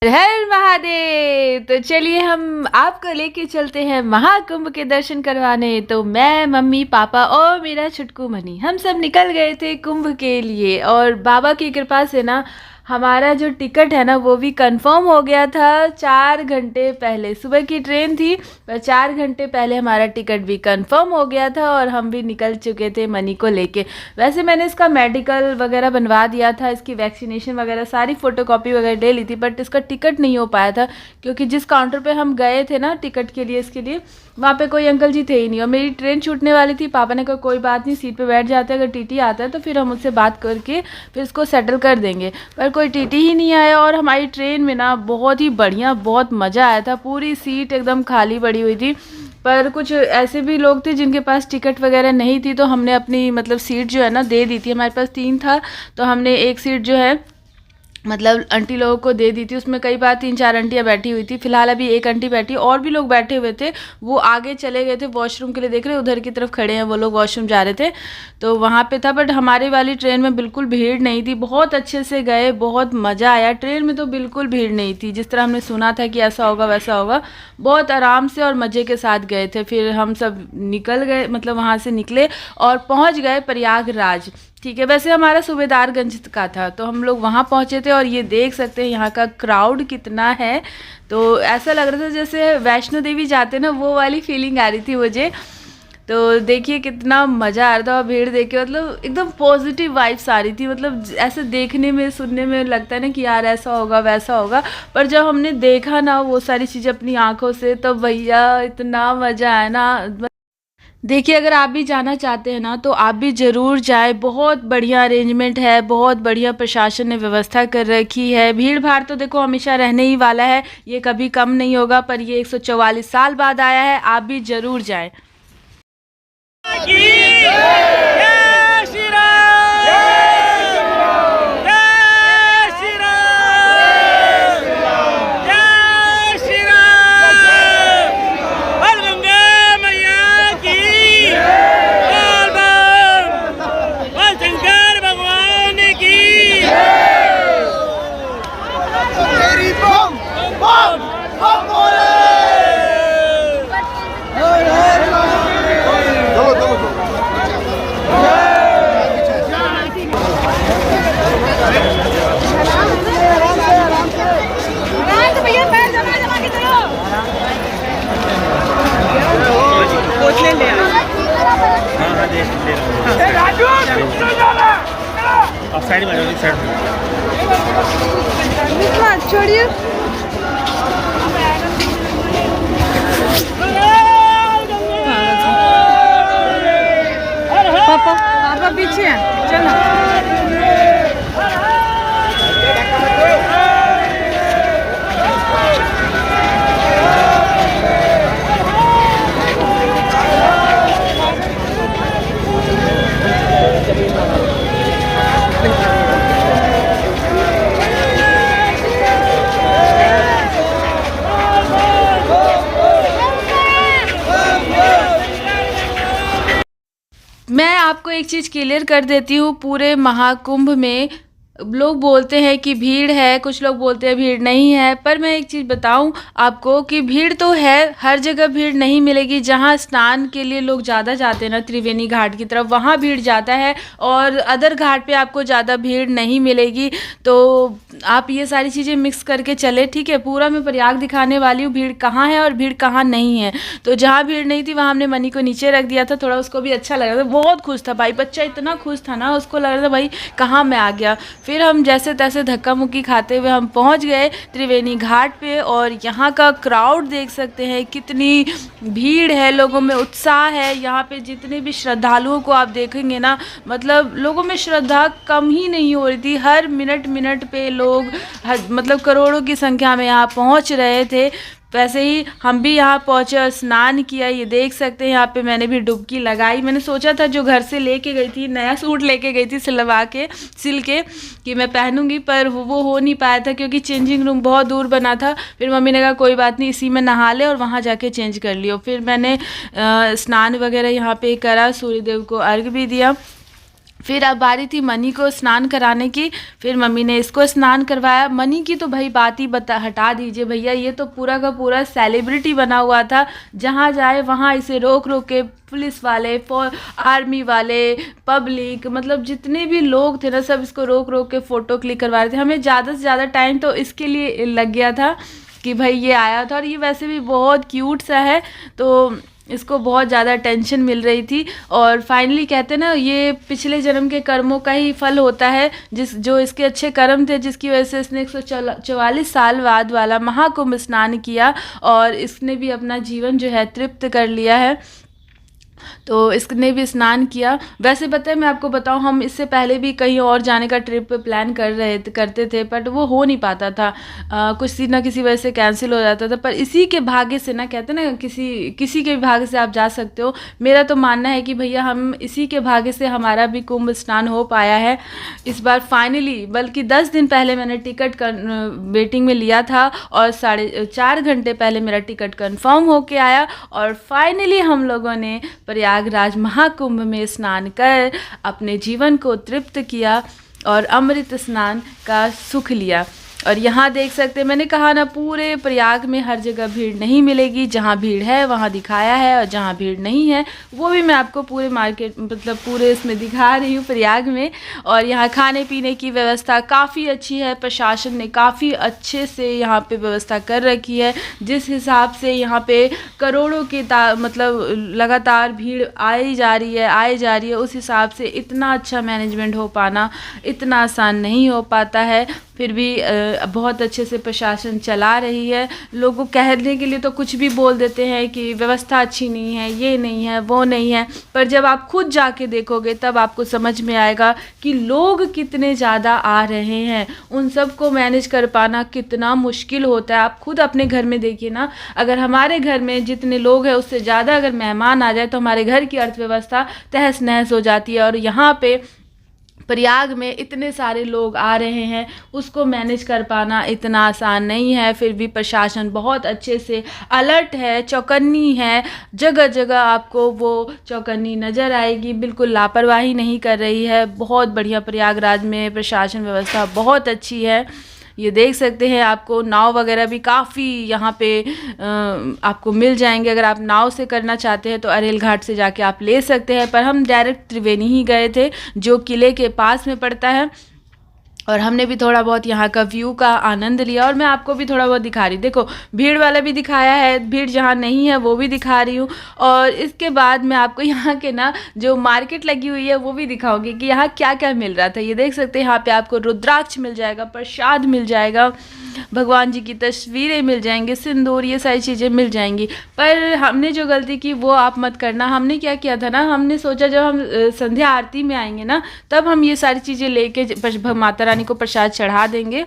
हर महादेव। तो चलिए हम आपको लेके चलते हैं महाकुंभ के दर्शन करवाने। तो मैं, मम्मी, पापा और मेरा छुटकू मनी हम सब निकल गए थे कुंभ के लिए। और बाबा की कृपा से ना हमारा जो टिकट है ना वो भी कंफर्म हो गया था 4 घंटे पहले। सुबह की ट्रेन थी पर 4 घंटे पहले हमारा टिकट भी कंफर्म हो गया था और हम भी निकल चुके थे मनी को लेके। वैसे मैंने इसका मेडिकल वगैरह बनवा दिया था, इसकी वैक्सीनेशन वगैरह सारी फ़ोटोकॉपी वगैरह ले ली थी, बट इसका टिकट नहीं हो पाया था क्योंकि जिस काउंटर पे हम गए थे ना टिकट के लिए, इसके लिए वहाँ पे कोई अंकल जी थे ही नहीं। और मेरी ट्रेन छूटने वाली थी। पापा ने कहा कोई बात नहीं, सीट पे बैठ जाते हैं, अगर टीटी आता है तो फिर हम उससे बात करके फिर इसको सेटल कर देंगे। पर कोई टीटी ही नहीं आया और हमारी ट्रेन में ना बहुत ही बढ़िया, बहुत मज़ा आया था। पूरी सीट एकदम खाली पड़ी हुई थी। पर कुछ ऐसे भी लोग थे जिनके पास टिकट वगैरह नहीं थी, तो हमने अपनी मतलब सीट जो है ना दे दी थी। हमारे पास 3 था तो हमने एक सीट जो है मतलब आंटी लोगों को दे दी थी। उसमें कई बार 3-4 आंटियाँ बैठी हुई थी। फिलहाल अभी एक आंटी बैठी, और भी लोग बैठे हुए थे। वो आगे चले गए थे वॉशरूम के लिए, देख रहे उधर की तरफ खड़े हैं वो लोग, वॉशरूम जा रहे थे तो वहाँ पे था। बट हमारे वाली ट्रेन में बिल्कुल भीड़ नहीं थी। बहुत अच्छे से गए, बहुत मज़ा आया। ट्रेन में तो बिल्कुल भीड़ नहीं थी, जिस तरह हमने सुना था कि ऐसा होगा वैसा होगा। बहुत आराम से और मज़े के साथ गए थे। फिर हम सब निकल गए, मतलब वहाँ से निकले और पहुँच गए प्रयागराज। ठीक है, वैसे हमारा सूबेदारगंज का था तो हम लोग वहाँ पहुँचे थे। और ये देख सकते हैं यहाँ का क्राउड कितना है। तो ऐसा लग रहा था जैसे वैष्णो देवी जाते ना, वो वाली फीलिंग आ रही थी मुझे। तो देखिए कितना मज़ा आ रहा था भीड़ देख के, मतलब एकदम पॉजिटिव वाइब्स आ रही थी। मतलब ऐसे देखने में सुनने में लगता है ना कि यार ऐसा होगा वैसा होगा, पर जब हमने देखा ना वो सारी चीज़ें अपनी आँखों से, तो भैया इतना मज़ा आया ना। देखिए अगर आप भी जाना चाहते हैं ना तो आप भी ज़रूर जाए। बहुत बढ़िया अरेंजमेंट है, बहुत बढ़िया प्रशासन ने व्यवस्था कर रखी है। भीड़ भाड़ तो देखो हमेशा रहने ही वाला है, ये कभी कम नहीं होगा। पर ये 144 साल बाद आया है, आप भी ज़रूर जाएं। साइड में छोड़िए। पापा पापा पीछे हैं, चलो। मैं आपको एक चीज़ क्लियर कर देती हूँ, पूरे महाकुंभ में लोग बोलते हैं कि भीड़ है, कुछ लोग बोलते हैं भीड़ नहीं है। पर मैं एक चीज़ बताऊं आपको कि भीड़ तो है, हर जगह भीड़ नहीं मिलेगी। जहां स्नान के लिए लोग ज़्यादा जाते हैं ना त्रिवेणी घाट की तरफ, वहां भीड़ ज़्यादा है और अदर घाट पे आपको ज़्यादा भीड़ नहीं मिलेगी। तो आप ये सारी चीज़ें मिक्स करके चले, ठीक है। पूरा मैं प्रयाग दिखाने वाली हूँ भीड़ कहाँ है और भीड़ कहाँ नहीं है। तो जहाँ भीड़ नहीं थी वहाँ हमने मनी को नीचे रख दिया था, थोड़ा उसको भी अच्छा लग रहा था। बहुत खुश था भाई, बच्चा इतना खुश था ना, उसको लग रहा था भाई कहाँ मैं आ गया। फिर हम जैसे तैसे धक्का मुक्की खाते हुए हम पहुंच गए त्रिवेणी घाट पे। और यहाँ का क्राउड देख सकते हैं, कितनी भीड़ है, लोगों में उत्साह है। यहाँ पे जितने भी श्रद्धालुओं को आप देखेंगे ना, मतलब लोगों में श्रद्धा कम ही नहीं हो रही थी। हर मिनट मिनट पे लोग मतलब करोड़ों की संख्या में यहाँ पहुँच रहे थे। वैसे ही हम भी यहाँ पहुँचे और स्नान किया। ये देख सकते हैं यहाँ पे मैंने भी डुबकी लगाई। मैंने सोचा था जो घर से लेके गई थी, नया सूट लेके गई थी सिलवा के सिल के कि मैं पहनूंगी, पर वो हो नहीं पाया था क्योंकि चेंजिंग रूम बहुत दूर बना था। फिर मम्मी ने कहा कोई बात नहीं, इसी में नहा ले और वहाँ जाके चेंज कर लियो। फिर मैंने स्नान वगैरह यहाँ पे करा, सूर्यदेव को अर्घ भी दिया। फिर अब बारी थी मनी को स्नान कराने की। फिर मम्मी ने इसको स्नान करवाया। मनी की तो भाई बात ही हटा दीजिए भैया, ये तो पूरा का पूरा सेलिब्रिटी बना हुआ था। जहाँ जाए वहाँ इसे रोक रोक के पुलिस वाले, आर्मी वाले, पब्लिक, मतलब जितने भी लोग थे ना सब इसको रोक रोक के फ़ोटो क्लिक करवा रहे थे। हमें ज़्यादा से ज़्यादा टाइम तो इसके लिए लग गया था कि भाई ये आया था, और ये वैसे भी बहुत क्यूट सा है तो इसको बहुत ज़्यादा टेंशन मिल रही थी। और फाइनली कहते हैं ना, ये पिछले जन्म के कर्मों का ही फल होता है, जो इसके अच्छे कर्म थे, जिसकी वजह से इसने 144 साल बाद वाला महाकुंभ स्नान किया और इसने भी अपना जीवन जो है तृप्त कर लिया है। तो इसने भी स्नान किया। वैसे पता है मैं आपको बताऊं, हम इससे पहले भी कहीं और जाने का ट्रिप प्लान करते थे, बट वो हो नहीं पाता था, कुछ ना किसी वजह से कैंसिल हो जाता था। पर इसी के भाग्य से ना, कहते हैं ना किसी के भी भाग्य से आप जा सकते हो। मेरा तो मानना है कि भैया हम इसी के भाग्य से हमारा भी कुंभ स्नान हो पाया है इस बार फाइनली। बल्कि 10 दिन पहले मैंने टिकट वेटिंग में लिया था और 4.5 घंटे पहले मेरा टिकट कंफर्म होके आया और फाइनली हम लोगों ने प्रयागराज महाकुंभ में स्नान कर अपने जीवन को तृप्त किया और अमृत स्नान का सुख लिया। और यहाँ देख सकते हैं, मैंने कहा ना पूरे प्रयाग में हर जगह भीड़ नहीं मिलेगी, जहाँ भीड़ है वहाँ दिखाया है, और जहाँ भीड़ नहीं है वो भी मैं आपको पूरे मार्केट मतलब पूरे इसमें दिखा रही हूँ प्रयाग में। और यहाँ खाने पीने की व्यवस्था काफ़ी अच्छी है, प्रशासन ने काफ़ी अच्छे से यहाँ पे व्यवस्था कर रखी है। जिस हिसाब से यहाँ पे करोड़ों की मतलब लगातार भीड़ आई जा रही है, उस हिसाब से इतना अच्छा मैनेजमेंट हो पाना इतना आसान नहीं हो पाता है। फिर भी बहुत अच्छे से प्रशासन चला रही है। लोगों कहने के लिए तो कुछ भी बोल देते हैं कि व्यवस्था अच्छी नहीं है, ये नहीं है, वो नहीं है, पर जब आप खुद जाके देखोगे तब आपको समझ में आएगा कि लोग कितने ज़्यादा आ रहे हैं, उन सब को मैनेज कर पाना कितना मुश्किल होता है। आप खुद अपने घर में देखिए ना, अगर हमारे घर में जितने लोग हैं उससे ज़्यादा अगर मेहमान आ जाए तो हमारे घर की अर्थव्यवस्था तहस नहस हो जाती है। और यहाँ पे प्रयाग में इतने सारे लोग आ रहे हैं, उसको मैनेज कर पाना इतना आसान नहीं है। फिर भी प्रशासन बहुत अच्छे से अलर्ट है, चौकन्नी है, जगह जगह आपको वो चौकन्नी नज़र आएगी, बिल्कुल लापरवाही नहीं कर रही है। बहुत बढ़िया प्रयागराज में प्रशासन व्यवस्था बहुत अच्छी है। ये देख सकते हैं, आपको नाव वगैरह भी काफ़ी यहाँ पे आपको मिल जाएंगे। अगर आप नाव से करना चाहते हैं तो अरेल घाट से जाके आप ले सकते हैं, पर हम डायरेक्ट त्रिवेणी ही गए थे जो किले के पास में पड़ता है, और हमने भी थोड़ा बहुत यहाँ का व्यू का आनंद लिया। और मैं आपको भी थोड़ा बहुत दिखा रही, देखो भीड़ वाला भी दिखाया है, भीड़ जहाँ नहीं है वो भी दिखा रही हूँ। और इसके बाद मैं आपको यहाँ के ना जो मार्केट लगी हुई है वो भी दिखाऊंगी कि यहाँ क्या क्या मिल रहा था। ये देख सकते हैं, यहाँ पे आपको रुद्राक्ष मिल जाएगा, प्रसाद मिल जाएगा, भगवान जी की तस्वीरें मिल जाएंगी, सिंदूर, ये सारी चीज़ें मिल जाएंगी। पर हमने जो गलती की वो आप मत करना। हमने क्या किया था ना, हमने सोचा जब हम संध्या आरती में आएंगे ना तब हम ये सारी चीज़ें लेके माता रानी को प्रसाद चढ़ा देंगे,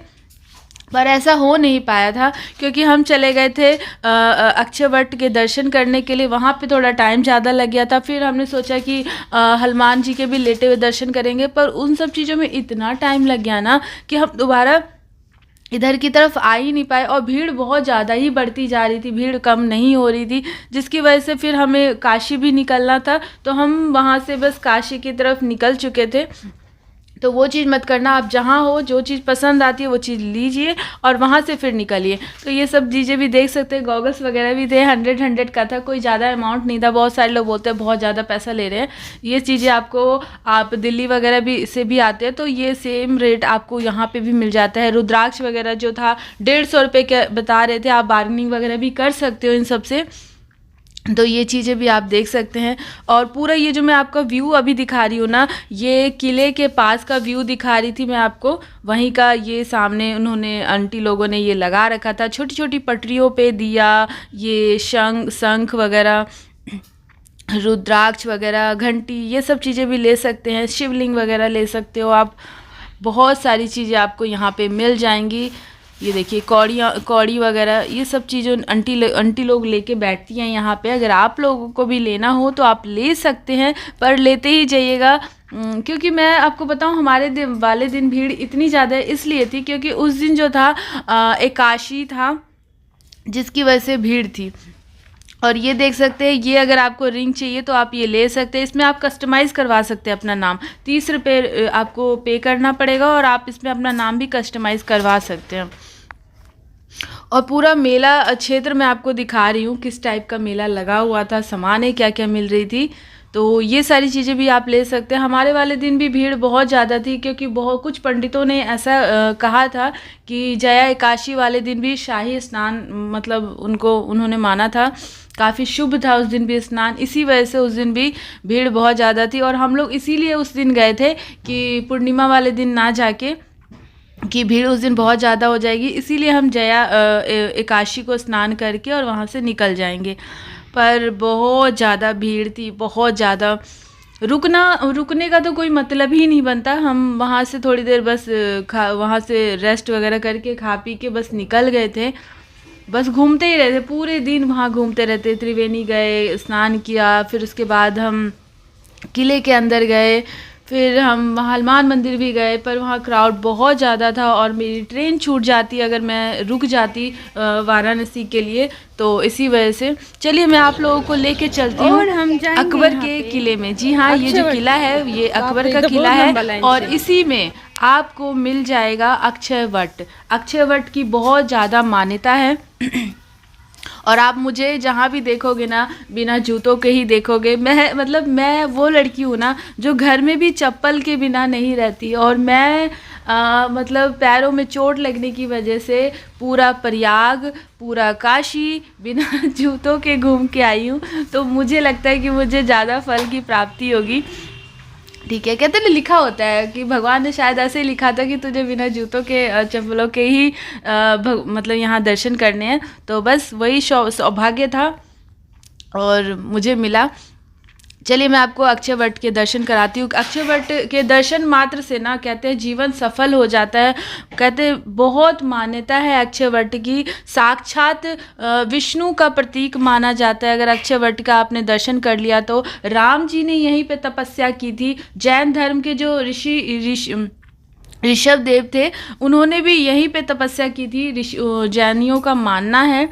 पर ऐसा हो नहीं पाया था क्योंकि हम चले गए थे अक्षय वट के दर्शन करने के लिए। वहाँ पे थोड़ा टाइम ज़्यादा लग गया था। फिर हमने सोचा कि हनुमान जी के भी लेटे हुए दर्शन करेंगे, पर उन सब चीज़ों में इतना टाइम लग गया ना कि हम दोबारा इधर की तरफ आ ही नहीं पाए। और भीड़ बहुत ज़्यादा ही बढ़ती जा रही थी, भीड़ कम नहीं हो रही थी, जिसकी वजह से फिर हमें काशी भी निकलना था, तो हम वहाँ से बस काशी की तरफ निकल चुके थे। तो वो चीज़ मत करना, आप जहाँ हो जो चीज़ पसंद आती है वो चीज़ लीजिए और वहाँ से फिर निकलिए। तो ये सब चीज़ें भी देख सकते हैं, गॉगल्स वगैरह भी थे, 100 का था, कोई ज़्यादा अमाउंट नहीं था। बहुत सारे लोग बोलते हैं बहुत ज़्यादा पैसा ले रहे हैं, ये चीज़ें आपको, आप दिल्ली वगैरह भी से भी आते हैं तो ये सेम रेट आपको यहाँ पर भी मिल जाता है। रुद्राक्ष वगैरह जो था 150 रुपये के बता रहे थे, आप बार्गेनिंग वगैरह भी कर सकते हो इन सब से। तो ये चीज़ें भी आप देख सकते हैं। और पूरा ये जो मैं आपका व्यू अभी दिखा रही हूँ ना, ये किले के पास का व्यू दिखा रही थी मैं आपको, वहीं का। ये सामने उन्होंने आंटी लोगों ने ये लगा रखा था, छोटी छोटी पटरियों पे दिया, ये शंख वगैरह, रुद्राक्ष वगैरह, घंटी, ये सब चीज़ें भी ले सकते हैं, शिवलिंग वगैरह ले सकते हो आप। बहुत सारी चीज़ें आपको यहाँ पे मिल जाएंगी। ये देखिए कौड़ी वगैरह, ये सब चीज़ें आंटी लोग लेके बैठती हैं यहाँ पे। अगर आप लोगों को भी लेना हो तो आप ले सकते हैं, पर लेते ही जाइएगा, क्योंकि मैं आपको बताऊँ हमारे दिन वाले दिन भीड़ इतनी ज़्यादा इसलिए थी क्योंकि उस दिन जो था एकादशी था, जिसकी वजह से भीड़ थी। और ये देख सकते हैं, ये अगर आपको रिंग चाहिए तो आप ये ले सकते हैं। इसमें आप कस्टमाइज़ करवा सकते हैं अपना नाम। 30 रुपये आपको पे करना पड़ेगा और आप इसमें अपना नाम भी कस्टमाइज़ करवा सकते हैं। और पूरा मेला क्षेत्र मैं आपको दिखा रही हूँ, किस टाइप का मेला लगा हुआ था, सामानें क्या क्या मिल रही थी। तो ये सारी चीज़ें भी आप ले सकते हैं। हमारे वाले दिन भी भीड़ बहुत ज़्यादा थी, क्योंकि बहुत कुछ पंडितों ने ऐसा कहा था कि जया एकादशी वाले दिन भी शाही स्नान, मतलब उन्होंने माना था, काफ़ी शुभ था उस दिन भी स्नान। इसी वजह से उस दिन भी भीड़ बहुत ज़्यादा थी और हम लोग इसीलिए उस दिन गए थे कि पूर्णिमा वाले दिन ना जाके, कि भीड़ उस दिन बहुत ज़्यादा हो जाएगी, इसीलिए हम जया एकादशी को स्नान करके और वहाँ से निकल जाएंगे। पर बहुत ज़्यादा भीड़ थी, बहुत ज़्यादा। रुकने का तो कोई मतलब ही नहीं बनता। हम वहाँ से थोड़ी देर बस वहाँ से रेस्ट वगैरह करके खा पी के बस निकल गए थे। बस घूमते ही रहते, पूरे दिन वहाँ घूमते रहते। त्रिवेणी गए, स्नान किया, फिर उसके बाद हम किले के अंदर गए, फिर हम वहाँ हनुमान मंदिर भी गए। पर वहाँ क्राउड बहुत ज़्यादा था और मेरी ट्रेन छूट जाती अगर मैं रुक जाती वाराणसी के लिए, तो इसी वजह से। चलिए मैं आप लोगों को लेके चलती हूँ अकबर के किले में। जी हाँ, ये जो किला है ये अकबर का किला है और इसी में आपको मिल जाएगा अक्षय वट। अक्षय वट की बहुत ज़्यादा मान्यता है और आप मुझे जहाँ भी देखोगे ना, बिना जूतों के ही देखोगे। मैं वो लड़की हूँ ना जो घर में भी चप्पल के बिना नहीं रहती। और मैं मतलब पैरों में चोट लगने की वजह से पूरा प्रयाग, पूरा काशी बिना जूतों के घूम के आई हूँ। तो मुझे लगता है कि मुझे ज़्यादा फल की प्राप्ति होगी। ठीक है, कहते ना, लिखा होता है कि भगवान ने शायद ऐसे ही लिखा था कि तुझे बिना जूतों के, चप्पलों के ही मतलब यहाँ दर्शन करने हैं। तो बस वही सौभाग्य था और मुझे मिला। चलिए मैं आपको अक्षय वट के दर्शन कराती हूँ। अक्षय वट के दर्शन मात्र से ना, कहते हैं जीवन सफल हो जाता है। कहते हैं बहुत मान्यता है अक्षय वट की, साक्षात विष्णु का प्रतीक माना जाता है। अगर अक्षय वट का आपने दर्शन कर लिया तो राम जी ने यहीं पे तपस्या की थी। जैन धर्म के जो ऋषभ देव थे, उन्होंने भी यहीं पे तपस्या की थी, जैनियों का मानना है।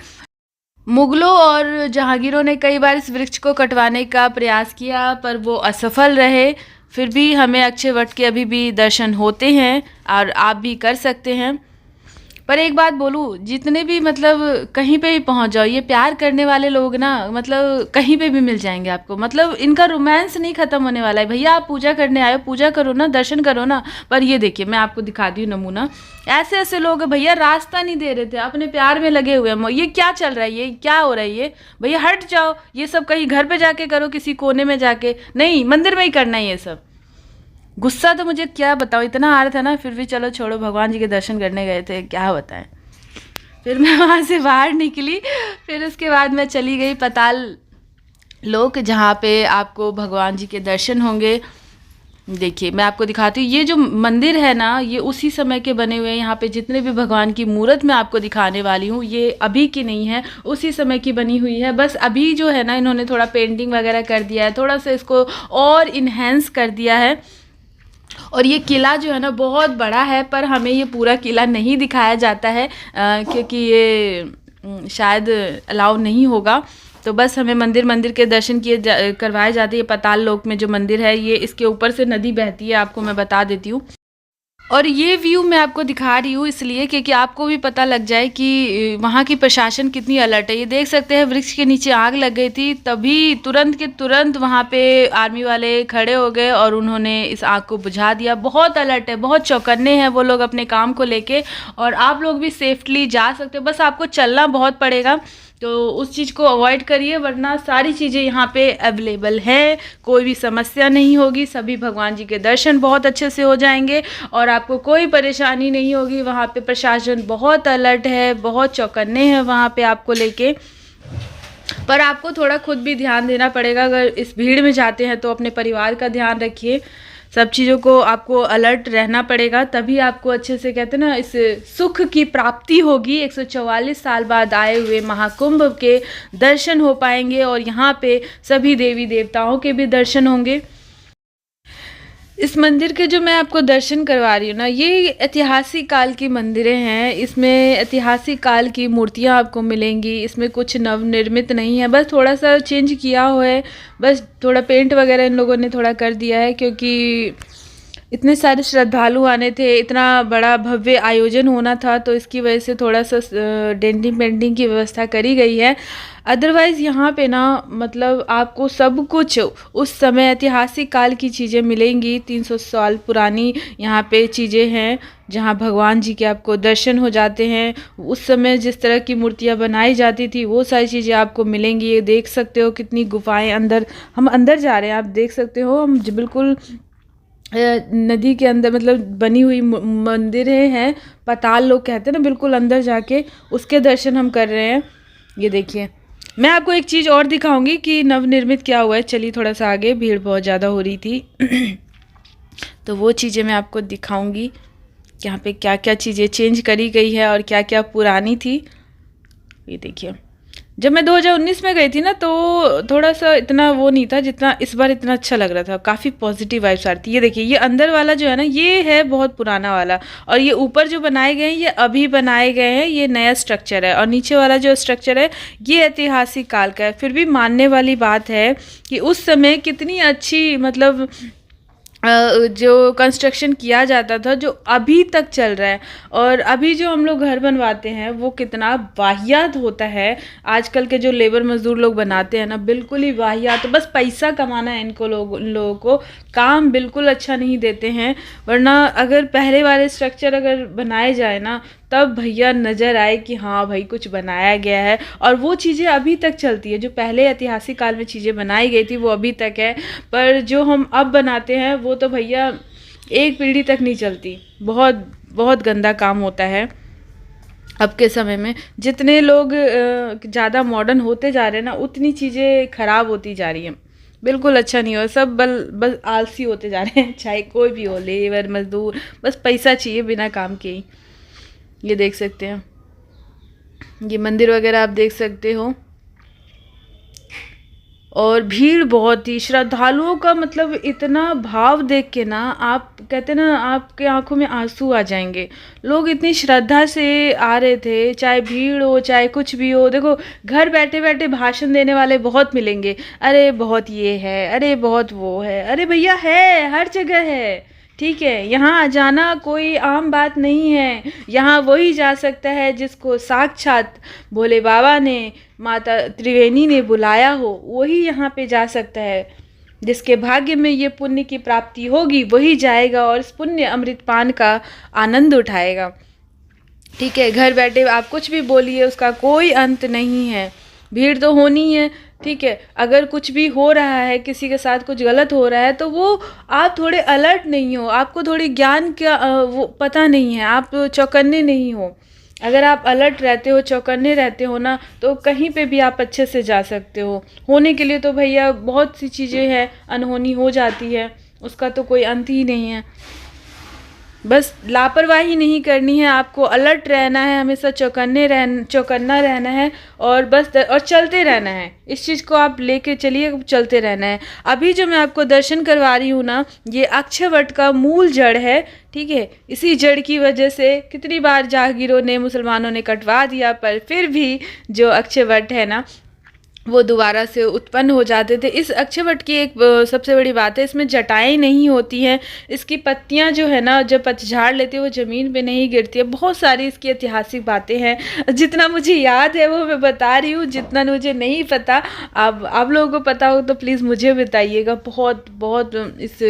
मुगलों और जहांगीरों ने कई बार इस वृक्ष को कटवाने का प्रयास किया पर वो असफल रहे। फिर भी हमें अक्षय वट के अभी भी दर्शन होते हैं और आप भी कर सकते हैं। पर एक बात बोलूँ, जितने भी मतलब कहीं पे भी पहुंच जाओ, ये प्यार करने वाले लोग ना, मतलब कहीं पे भी मिल जाएंगे आपको। मतलब इनका रोमांस नहीं ख़त्म होने वाला है। भैया आप पूजा करने आए हो, पूजा करो ना, दर्शन करो ना। पर ये देखिए, मैं आपको दिखाती हूँ नमूना। ऐसे ऐसे लोग भैया रास्ता नहीं दे रहे थे, अपने प्यार में लगे हुए हैं। ये क्या चल रहा है, ये क्या हो रहा है, ये भैया हट जाओ। ये सब कहीं घर पर जाके करो, किसी कोने में जाके नहीं, मंदिर में ही करना है ये सब। गुस्सा तो मुझे क्या बताऊँ, इतना आ रहा था ना, फिर भी चलो छोड़ो, भगवान जी के दर्शन करने गए थे, क्या बताएं। फिर मैं वहाँ से बाहर निकली। फिर उसके बाद मैं चली गई पाताल लोक, जहाँ पे आपको भगवान जी के दर्शन होंगे। देखिए मैं आपको दिखाती हूँ, ये जो मंदिर है ना, ये उसी समय के बने हुए हैं। यहाँ पे जितने भी भगवान की मूर्त मैं आपको दिखाने वाली हूँ, ये अभी की नहीं है, उसी समय की बनी हुई है। बस अभी जो है ना, इन्होंने थोड़ा पेंटिंग वगैरह कर दिया है, थोड़ा सा इसको और इन्हेंस कर दिया है। और ये किला जो है ना बहुत बड़ा है, पर हमें ये पूरा किला नहीं दिखाया जाता है क्योंकि ये शायद अलाउ नहीं होगा। तो बस हमें मंदिर के दर्शन करवाए जाते हैं। पाताल लोक में जो मंदिर है, ये इसके ऊपर से नदी बहती है, आपको मैं बता देती हूँ। और ये व्यू मैं आपको दिखा रही हूँ इसलिए क्योंकि आपको भी पता लग जाए कि वहाँ की प्रशासन कितनी अलर्ट है। ये देख सकते हैं, वृक्ष के नीचे आग लग गई थी, तभी तुरंत के तुरंत वहाँ पे आर्मी वाले खड़े हो गए और उन्होंने इस आग को बुझा दिया। बहुत अलर्ट है, बहुत चौकन्ने हैं वो लोग अपने काम को लेके। और आप लोग भी सेफ्टली जा सकते हो, बस आपको चलना बहुत पड़ेगा, तो उस चीज़ को अवॉइड करिए, वरना सारी चीज़ें यहाँ पे अवेलेबल है, कोई भी समस्या नहीं होगी। सभी भगवान जी के दर्शन बहुत अच्छे से हो जाएंगे और आपको कोई परेशानी नहीं होगी। वहाँ पे प्रशासन बहुत अलर्ट है, बहुत चौकन्ने हैं वहाँ पे आपको लेके। पर आपको थोड़ा खुद भी ध्यान देना पड़ेगा। अगर इस भीड़ में जाते हैं तो अपने परिवार का ध्यान रखिए, सब चीज़ों को आपको अलर्ट रहना पड़ेगा, तभी आपको अच्छे से, कहते हैं ना, इस सुख की प्राप्ति होगी। 144 साल बाद आए हुए महाकुंभ के दर्शन हो पाएंगे और यहाँ पे सभी देवी देवताओं के भी दर्शन होंगे। इस मंदिर के जो मैं आपको दर्शन करवा रही हूँ ना, ये ऐतिहासिक काल की मंदिरें हैं। इसमें ऐतिहासिक काल की मूर्तियाँ आपको मिलेंगी। इसमें कुछ नवनिर्मित नहीं है, बस थोड़ा सा चेंज किया हुआ है, बस थोड़ा पेंट वगैरह इन लोगों ने थोड़ा कर दिया है, क्योंकि इतने सारे श्रद्धालु आने थे, इतना बड़ा भव्य आयोजन होना था, तो इसकी वजह से थोड़ा सा डेंटिंग पेंटिंग की व्यवस्था करी गई है। अदरवाइज़ यहाँ पे ना मतलब आपको सब कुछ उस समय ऐतिहासिक काल की चीज़ें मिलेंगी। 300 साल पुरानी यहाँ पे चीज़ें हैं, जहाँ भगवान जी के आपको दर्शन हो जाते हैं। उस समय जिस तरह की मूर्तियाँ बनाई जाती थी वो सारी चीज़ें आपको मिलेंगी। ये देख सकते हो कितनी गुफाएं, अंदर हम अंदर जा रहे हैं, आप देख सकते हो। हम बिल्कुल नदी के अंदर मतलब बनी हुई मंदिरें हैं, पाताल लोग कहते हैं ना, बिल्कुल अंदर जाके उसके दर्शन हम कर रहे हैं। ये देखिए, मैं आपको एक चीज़ और दिखाऊंगी कि नवनिर्मित क्या हुआ है। चलिए थोड़ा सा आगे, भीड़ बहुत ज़्यादा हो रही थी तो वो चीज़ें मैं आपको दिखाऊंगी कि यहाँ पे क्या क्या चीज़ें चेंज करी गई है और क्या क्या पुरानी थी। ये देखिए, जब मैं 2019 में गई थी ना, तो थोड़ा सा इतना वो नहीं था जितना इस बार इतना अच्छा लग रहा था। काफ़ी पॉजिटिव वाइब्स आ रही थी। ये देखिए, ये अंदर वाला जो है ना, ये है बहुत पुराना वाला, और ये ऊपर जो बनाए गए हैं ये अभी बनाए गए हैं, ये नया स्ट्रक्चर है। और नीचे वाला जो स्ट्रक्चर है ये ऐतिहासिक काल का है। फिर भी मानने वाली बात है कि उस समय कितनी अच्छी मतलब जो कंस्ट्रक्शन किया जाता था, जो अभी तक चल रहा है। और अभी जो हम लोग घर बनवाते हैं वो कितना वाहियात होता है। आजकल के जो लेबर मजदूर लोग बनाते हैं ना, बिल्कुल ही वाहियात, बस पैसा कमाना है इनको, इन लोगों को काम बिल्कुल अच्छा नहीं देते हैं। वरना अगर पहले वाले स्ट्रक्चर अगर बनाए जाए ना, तब भैया नज़र आए कि हाँ भाई कुछ बनाया गया है, और वो चीज़ें अभी तक चलती है। जो पहले ऐतिहासिक काल में चीज़ें बनाई गई थी वो अभी तक है, पर जो हम अब बनाते हैं वो तो भैया एक पीढ़ी तक नहीं चलती। बहुत बहुत गंदा काम होता है। अब के समय में जितने लोग ज़्यादा मॉडर्न होते जा रहे हैं ना, उतनी चीज़ें ख़राब होती जा रही हैं। बिल्कुल अच्छा नहीं हो, सब बस आलसी होते जा रहे हैं। चाहे कोई भी हो, लेबर मजदूर, बस पैसा चाहिए बिना काम के ही। ये देख सकते हैं, ये मंदिर वगैरह आप देख सकते हो। और भीड़ बहुत ही, श्रद्धालुओं का मतलब इतना भाव देख के ना, आप कहते ना आपके आंखों में आंसू आ जाएंगे। लोग इतनी श्रद्धा से आ रहे थे, चाहे भीड़ हो चाहे कुछ भी हो। देखो, घर बैठे बैठे भाषण देने वाले बहुत मिलेंगे, अरे बहुत ये है, अरे बहुत वो है। अरे भैया है, हर जगह है, ठीक है। यहाँ जाना कोई आम बात नहीं है। यहाँ वही जा सकता है जिसको साक्षात भोले बाबा ने, माता त्रिवेणी ने बुलाया हो, वही यहाँ पे जा सकता है। जिसके भाग्य में ये पुण्य की प्राप्ति होगी वही जाएगा और इस पुण्य अमृतपान का आनंद उठाएगा, ठीक है। घर बैठे आप कुछ भी बोलिए, उसका कोई अंत नहीं है। भीड़ तो होनी है, ठीक है। अगर कुछ भी हो रहा है, किसी के साथ कुछ गलत हो रहा है, तो वो आप थोड़े अलर्ट नहीं हो, आपको थोड़ी ज्ञान का वो पता नहीं है, आप चौकन्ने नहीं हो। अगर आप अलर्ट रहते हो, चौकन्ने रहते हो ना, तो कहीं पे भी आप अच्छे से जा सकते हो। होने के लिए तो भैया बहुत सी चीज़ें हैं, अनहोनी हो जाती है, उसका तो कोई अंत ही नहीं है। बस लापरवाही नहीं करनी है, आपको अलर्ट रहना है, हमेशा चौकन्ना रहना है, और बस और चलते रहना है। इस चीज़ को आप लेके चलिए, चलते रहना है। अभी जो मैं आपको दर्शन करवा रही हूँ ना, ये अक्षयवट का मूल जड़ है, ठीक है। इसी जड़ की वजह से कितनी बार जहांगीरों ने, मुसलमानों ने कटवा दिया, पर फिर भी जो अक्षयवट है ना, वो दोबारा से उत्पन्न हो जाते थे। इस अक्षयवट की एक सबसे बड़ी बात है, इसमें जटाएं नहीं होती हैं। इसकी पत्तियां जो है ना, जब पतझड़ लेती है वो ज़मीन पे नहीं गिरती है। बहुत सारी इसकी ऐतिहासिक बातें हैं। जितना मुझे याद है वो मैं बता रही हूँ, जितना मुझे नहीं पता, आप लोगों को पता हो तो प्लीज़ मुझे बताइएगा। बहुत बहुत इस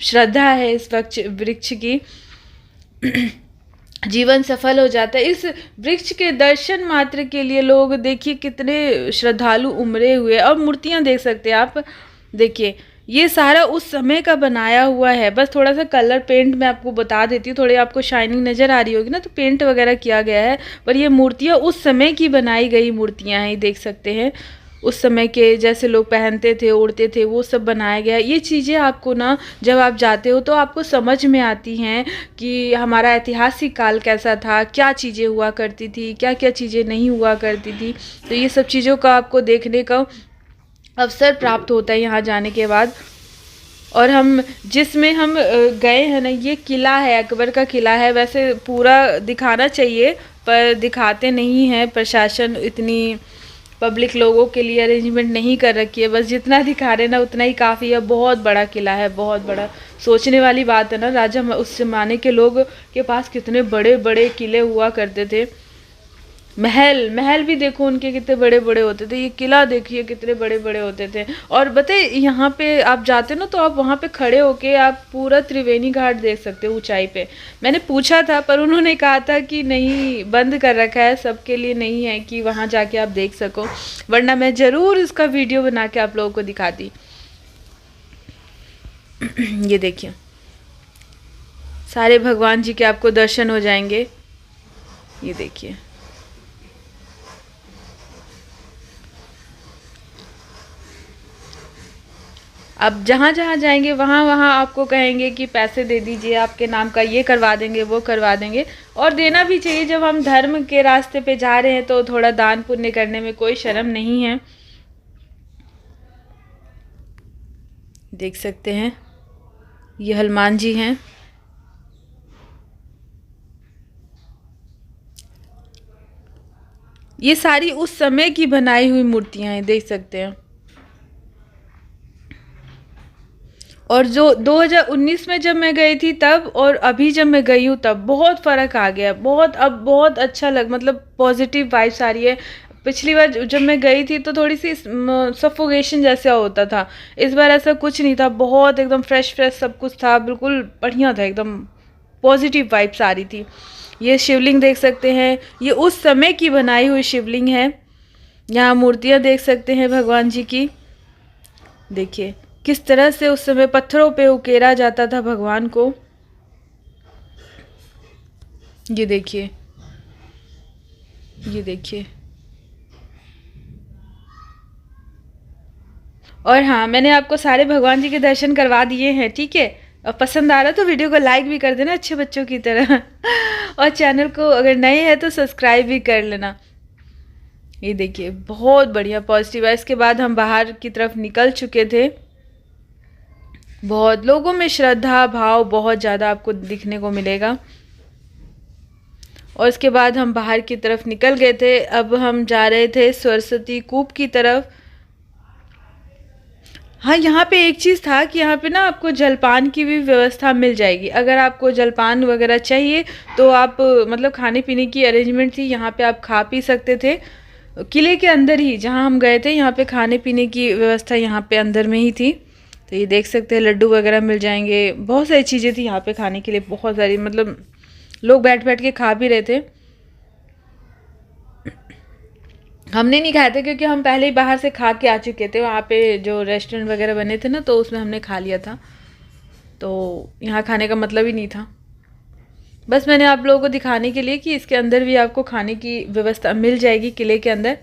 श्रद्धा है इस वृक्ष की। जीवन सफल हो जाता है। इस वृक्ष के दर्शन मात्र के लिए लोग देखिए कितने श्रद्धालु उमड़े हुए। और मूर्तियां देख सकते हैं आप, देखिए ये सारा उस समय का बनाया हुआ है। बस थोड़ा सा कलर पेंट मैं आपको बता देती हूँ, थोड़ी आपको शाइनिंग नज़र आ रही होगी ना, तो पेंट वगैरह किया गया है, पर ये मूर्तियाँ उस समय की बनाई गई मूर्तियाँ हैं। देख सकते हैं उस समय के जैसे लोग पहनते थे, उड़ते थे, वो सब बनाया गया। ये चीज़ें आपको ना जब आप जाते हो तो आपको समझ में आती हैं कि हमारा ऐतिहासिक काल कैसा था, क्या चीज़ें हुआ करती थी, क्या क्या चीज़ें नहीं हुआ करती थी। तो ये सब चीज़ों का आपको देखने का अवसर प्राप्त होता है यहाँ जाने के बाद। और हम जिसमें हम गए हैं ना, ये किला है, अकबर का किला है। वैसे पूरा दिखाना चाहिए पर दिखाते नहीं हैं, प्रशासन इतनी पब्लिक लोगों के लिए अरेंजमेंट नहीं कर रखी है। बस जितना दिखा रहे ना उतना ही काफ़ी है। बहुत बड़ा किला है, बहुत बड़ा। सोचने वाली बात है ना, राजा उस ज़माने के लोग के पास कितने बड़े बड़े किले हुआ करते थे। महल महल भी देखो उनके कितने बड़े बड़े होते थे, ये किला देखिए कितने बड़े बड़े होते थे। और बताइए यहाँ पे आप जाते ना तो आप वहाँ पे खड़े होके आप पूरा त्रिवेणी घाट देख सकते हो ऊंचाई पे। मैंने पूछा था पर उन्होंने कहा था कि नहीं, बंद कर रखा है, सबके लिए नहीं है कि वहाँ जाके आप देख सको, वरना मैं ज़रूर इसका वीडियो बना के आप लोगों को दिखाती। ये देखिए सारे भगवान जी के आपको दर्शन हो जाएंगे। ये देखिए अब जहाँ जहाँ जाएंगे वहाँ वहाँ आपको कहेंगे कि पैसे दे दीजिए, आपके नाम का ये करवा देंगे, वो करवा देंगे। और देना भी चाहिए, जब हम धर्म के रास्ते पे जा रहे हैं तो थोड़ा दान पुण्य करने में कोई शर्म नहीं है। देख सकते हैं ये हनुमान जी हैं। ये सारी उस समय की बनाई हुई मूर्तियां हैं, देख सकते हैं। और जो 2019 में जब मैं गई थी तब और अभी जब मैं गई हूँ तब बहुत फ़र्क आ गया, बहुत। अब बहुत अच्छा मतलब पॉजिटिव वाइब्स आ रही है। पिछली बार जब मैं गई थी तो थोड़ी सी सफोकेशन जैसा होता था, इस बार ऐसा कुछ नहीं था। बहुत एकदम फ्रेश फ्रेश सब कुछ था, बिल्कुल बढ़िया था, एकदम पॉजिटिव वाइब्स आ रही थी। ये शिवलिंग देख सकते हैं, ये उस समय की बनाई हुई शिवलिंग है। यहाँ मूर्तियाँ देख सकते हैं भगवान जी की। देखिए किस तरह से उस समय पत्थरों पे उकेरा जाता था भगवान को। ये देखिए, ये देखिए। और हाँ, मैंने आपको सारे भगवान जी के दर्शन करवा दिए हैं, ठीक है। और पसंद आ रहा तो वीडियो को लाइक भी कर देना अच्छे बच्चों की तरह। और चैनल को अगर नए हैं तो सब्सक्राइब भी कर लेना। ये देखिए बहुत बढ़िया पॉजिटिव है। इसके बाद हम बाहर की तरफ निकल चुके थे। बहुत लोगों में श्रद्धा भाव बहुत ज़्यादा आपको दिखने को मिलेगा। और इसके बाद हम बाहर की तरफ निकल गए थे। अब हम जा रहे थे सरस्वती कूप की तरफ। हाँ, यहाँ पे एक चीज़ था कि यहाँ पे ना आपको जलपान की भी व्यवस्था मिल जाएगी। अगर आपको जलपान वगैरह चाहिए तो आप मतलब खाने पीने की अरेंजमेंट थी, यहाँ पे आप खा पी सकते थे। किले के अंदर ही जहाँ हम गए थे यहाँ पे खाने पीने की व्यवस्था यहाँ पे अंदर में ही थी। तो ये देख सकते हैं लड्डू वगैरह मिल जाएंगे, बहुत सारी चीज़ें थी यहाँ पे खाने के लिए, बहुत सारी। मतलब लोग बैठ बैठ के खा भी रहे थे। हमने नहीं खाए थे क्योंकि हम पहले ही बाहर से खा के आ चुके थे। वहाँ पे जो रेस्टोरेंट वगैरह बने थे ना तो उसमें हमने खा लिया था, तो यहाँ खाने का मतलब ही नहीं था। बस मैंने आप लोगों को दिखाने के लिए कि इसके अंदर भी आपको खाने की व्यवस्था मिल जाएगी किले के अंदर,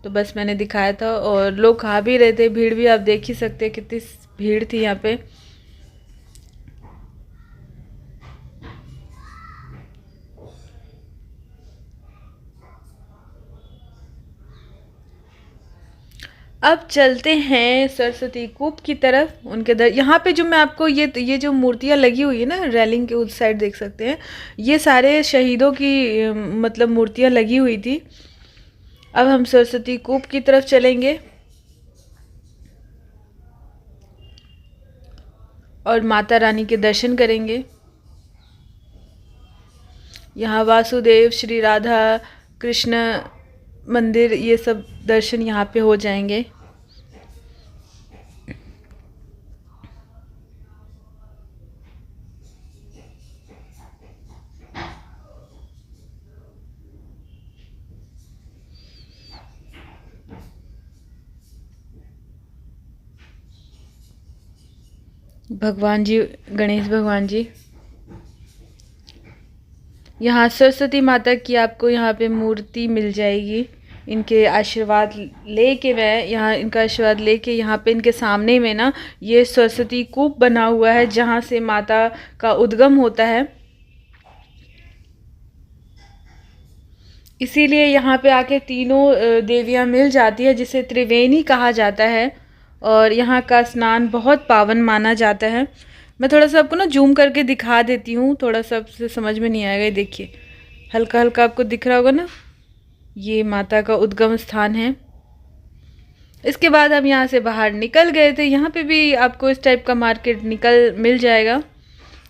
तो बस मैंने दिखाया था। और लोग खा भी रहे थे, भीड़ भी आप देख ही सकते हैं कितनी भीड़ थी यहाँ पे। अब चलते हैं सरस्वती कूप की तरफ, उनके दर। यहाँ पे जो मैं आपको ये जो मूर्तियाँ लगी हुई है ना रेलिंग के उस साइड, देख सकते हैं ये सारे शहीदों की मतलब मूर्तियाँ लगी हुई थी। अब हम सरस्वती कूप की तरफ चलेंगे और माता रानी के दर्शन करेंगे। यहाँ वासुदेव, श्री राधा कृष्ण मंदिर, ये सब दर्शन यहाँ पे हो जाएंगे। भगवान जी, गणेश भगवान जी। यहाँ सरस्वती माता की आपको यहाँ पे मूर्ति मिल जाएगी। इनके आशीर्वाद लेके मैं यहाँ इनका आशीर्वाद लेके यहाँ पे इनके सामने में ना ये सरस्वती कूप बना हुआ है जहाँ से माता का उद्गम होता है। इसीलिए यहाँ पे आके तीनों देवियाँ मिल जाती है, जिसे त्रिवेणी कहा जाता है। और यहाँ का स्नान बहुत पावन माना जाता है। मैं थोड़ा सा आपको ना जूम करके दिखा देती हूँ, थोड़ा सा आपसे समझ में नहीं आएगा। ये देखिए हल्का हल्का आपको दिख रहा होगा ना, ये माता का उद्गम स्थान है। इसके बाद हम यहाँ से बाहर निकल गए थे। यहाँ पे भी आपको इस टाइप का मार्केट मिल जाएगा।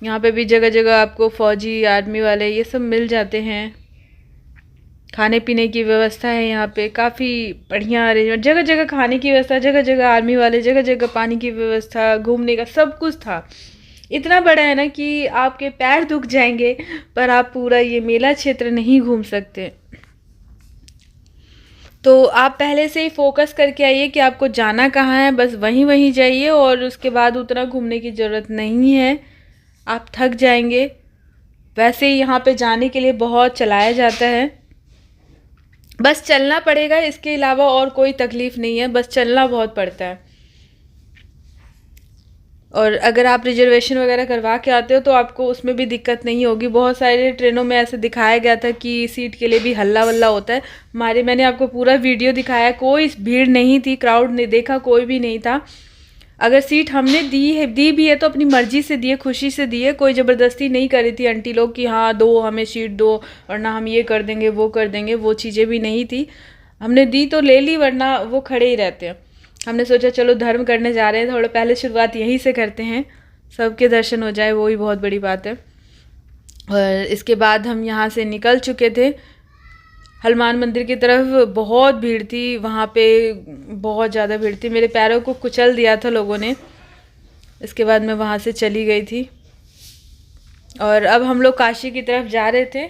यहाँ पे भी जगह जगह आपको फौजी आर्मी वाले ये सब मिल जाते हैं। खाने पीने की व्यवस्था है यहाँ पे, काफ़ी बढ़िया अरेंजमेंट, जगह जगह खाने की व्यवस्था, जगह जगह आर्मी वाले, जगह जगह पानी की व्यवस्था, घूमने का सब कुछ था। इतना बड़ा है ना कि आपके पैर दुख जाएंगे, पर आप पूरा ये मेला क्षेत्र नहीं घूम सकते। तो आप पहले से ही फोकस करके आइए कि आपको जाना कहाँ है, बस वहीं जाइए और उसके बाद उतना घूमने की ज़रूरत नहीं है, आप थक जाएंगे। वैसे ही यहाँ पे जाने के लिए बहुत चलाया जाता है, बस चलना पड़ेगा, इसके अलावा और कोई तकलीफ़ नहीं है, बस चलना बहुत पड़ता है। और अगर आप रिजर्वेशन वगैरह करवा के आते हो तो आपको उसमें भी दिक्कत नहीं होगी। बहुत सारे ट्रेनों में ऐसे दिखाया गया था कि सीट के लिए भी हल्ला वल्ला होता है। मैंने आपको पूरा वीडियो दिखाया, कोई भीड़ नहीं थी, क्राउड ने देखा कोई भी नहीं था। अगर सीट हमने दी भी है तो अपनी मर्ज़ी से दी है, खुशी से दी है, कोई ज़बरदस्ती नहीं कर रही थी आंटी लोग कि हाँ दो हमें सीट दो वरना हम ये कर देंगे वो कर देंगे, वो चीज़ें भी नहीं थी। हमने दी तो ले ली, वरना वो खड़े ही रहते हैं। हमने सोचा चलो धर्म करने जा रहे हैं, थोड़ा पहले शुरुआत यहीं से करते हैं, सबके दर्शन हो जाए, वो ही बहुत बड़ी बात है। और इसके बाद हम यहाँ से निकल चुके थे हनुमान मंदिर की तरफ। बहुत भीड़ थी वहाँ पे, बहुत ज़्यादा भीड़ थी, मेरे पैरों को कुचल दिया था लोगों ने। इसके बाद मैं वहाँ से चली गई थी और अब हम लोग काशी की तरफ जा रहे थे।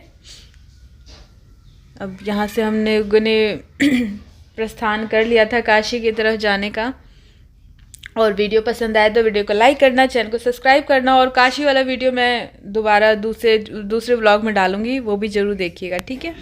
अब यहाँ से हमने प्रस्थान कर लिया था काशी की तरफ जाने का। और वीडियो पसंद आए तो वीडियो को लाइक करना, चैनल को सब्सक्राइब करना, और काशी वाला वीडियो मैं दोबारा दूसरे व्लॉग में डालूँगी, वो भी ज़रूर देखिएगा, ठीक है।